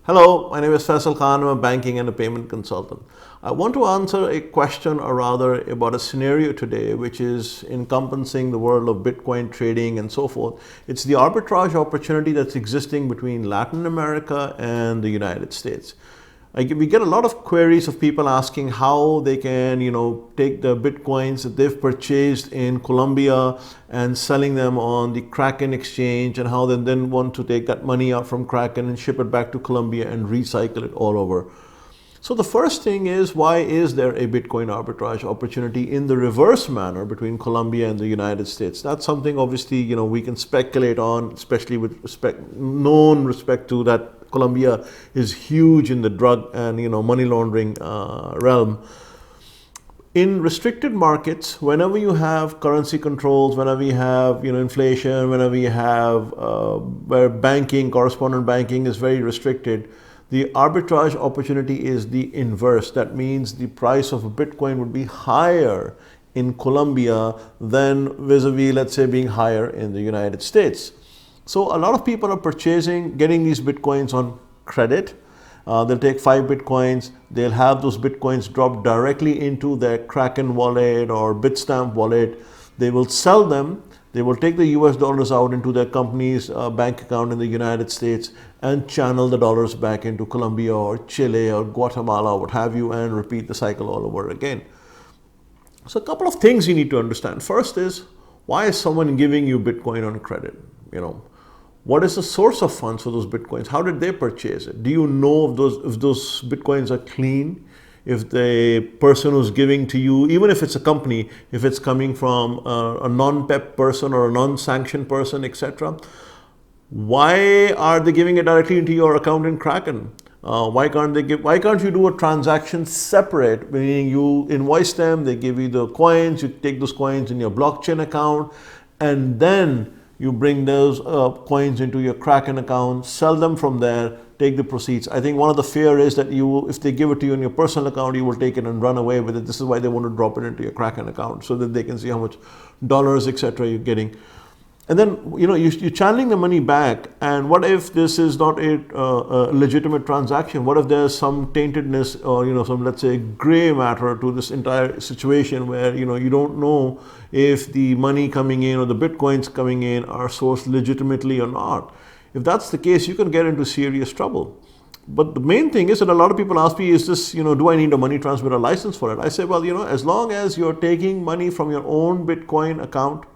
Hello, my name is Faisal Khan. I'm a banking and a payment consultant. I want to answer a question, or rather about a scenario today, which is encompassing the world of Bitcoin trading and so forth. It's the arbitrage opportunity that's existing between Latin America and the United States. We get a lot of queries of people asking how they can, take the Bitcoins that they've purchased in Colombia and selling them on the Kraken exchange, and how they then want to take that money out from Kraken and ship it back to Colombia and recycle it all over. So the first thing is, why is there a Bitcoin arbitrage opportunity in the reverse manner between Colombia and the United States? That's something obviously, we can speculate on, especially with known respect to that Colombia is huge in the drug and money laundering realm. In restricted markets, whenever you have currency controls, whenever you have inflation, whenever you have where correspondent banking is very restricted, the arbitrage opportunity is the inverse. That means the price of a Bitcoin would be higher in Colombia than vis-a-vis, let's say, being higher in the United States. So a lot of people are getting these Bitcoins on credit. They'll take 5 Bitcoins, they'll have those Bitcoins drop directly into their Kraken wallet or Bitstamp wallet. They will sell them, they will take the US dollars out into their company's bank account in the United States and channel the dollars back into Colombia or Chile or Guatemala, what have you, and repeat the cycle all over again. So a couple of things you need to understand. First is, why is someone giving you Bitcoin on credit? What is the source of funds for those Bitcoins? How did they purchase it? Do you know if those Bitcoins are clean? If the person who's giving to you, even if it's a company, if it's coming from a non-PEP person or a non-sanctioned person, etc. Why are they giving it directly into your account in Kraken? Why can't you do a transaction separate, meaning you invoice them, they give you the coins, you take those coins in your blockchain account, and then you bring those coins into your Kraken account, sell them from there, take the proceeds. I think one of the fear is that if they give it to you in your personal account, you will take it and run away with it. This is why they want to drop it into your Kraken account, so that they can see how much dollars, etc. you're getting. And then, you're channeling the money back. And what if this is not a legitimate transaction? What if there's some taintedness or, some, let's say, gray matter to this entire situation where, you don't know if the money coming in or the Bitcoins coming in are sourced legitimately or not? If that's the case, you can get into serious trouble. But the main thing is that a lot of people ask me, is this, do I need a money transmitter license for it? I say, well, as long as you're taking money from your own Bitcoin account,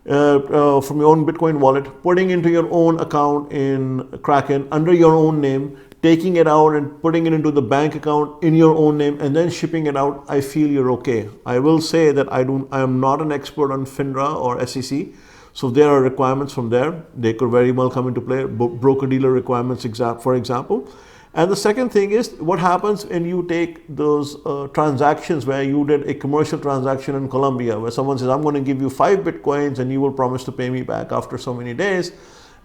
from your own Bitcoin wallet, putting into your own account in Kraken under your own name, taking it out and putting it into the bank account in your own name, and then shipping it out, I feel you're okay. I will say that I am not an expert on FINRA or SEC. So if there are requirements from there, they could very well come into play, broker-dealer requirements, for example. And the second thing is, what happens when you take those transactions where you did a commercial transaction in Colombia, where someone says, I'm going to give you 5 Bitcoins and you will promise to pay me back after so many days,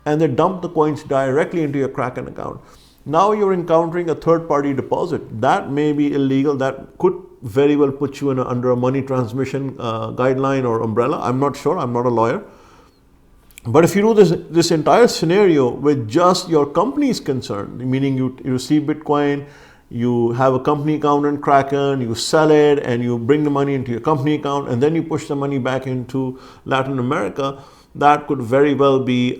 and they dump the coins directly into your Kraken account. Now you're encountering a third-party deposit. That may be illegal. That could very well put you under a money transmission guideline or umbrella. I'm not sure. I'm not a lawyer. But if you do this entire scenario with just your company is concerned, meaning you receive Bitcoin, you have a company account in Kraken, you sell it, and you bring the money into your company account, and then you push the money back into Latin America, that could very well be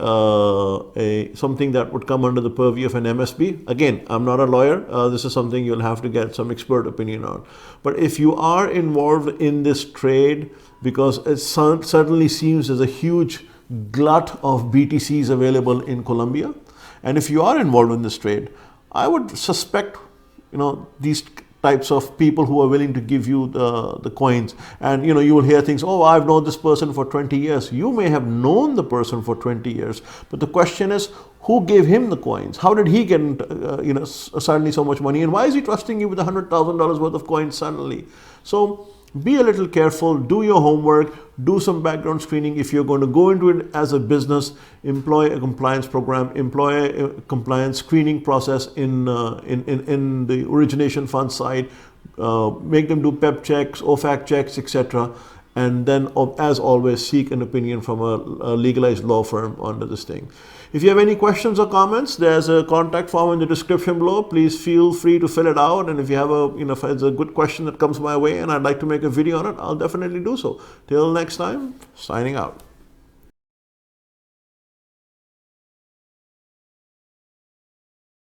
something that would come under the purview of an MSB. Again, I'm not a lawyer. This is something you'll have to get some expert opinion on. But if you are involved in this trade, because it certainly seems there's a huge glut of BTCs available in Colombia, and if you are involved in this trade, I would suspect these types of people who are willing to give you the coins, and you will hear things, oh, I've known this person for 20 years. You may have known the person for 20 years, but the question is, who gave him the coins? How did he get suddenly so much money, and why is he trusting you with $100,000 worth of coins suddenly? So be a little careful, do your homework, do some background screening. If you're going to go into it as a business, employ a compliance program, employ a compliance screening process in the origination fund side, make them do PEP checks, OFAC checks, etc. and then, as always, seek an opinion from a legalized law firm under this thing. If you have any questions or comments, there's a contact form in the description below. Please feel free to fill it out. And if you have if it's a good question that comes my way and I'd like to make a video on it, I'll definitely do so. Till next time, signing out.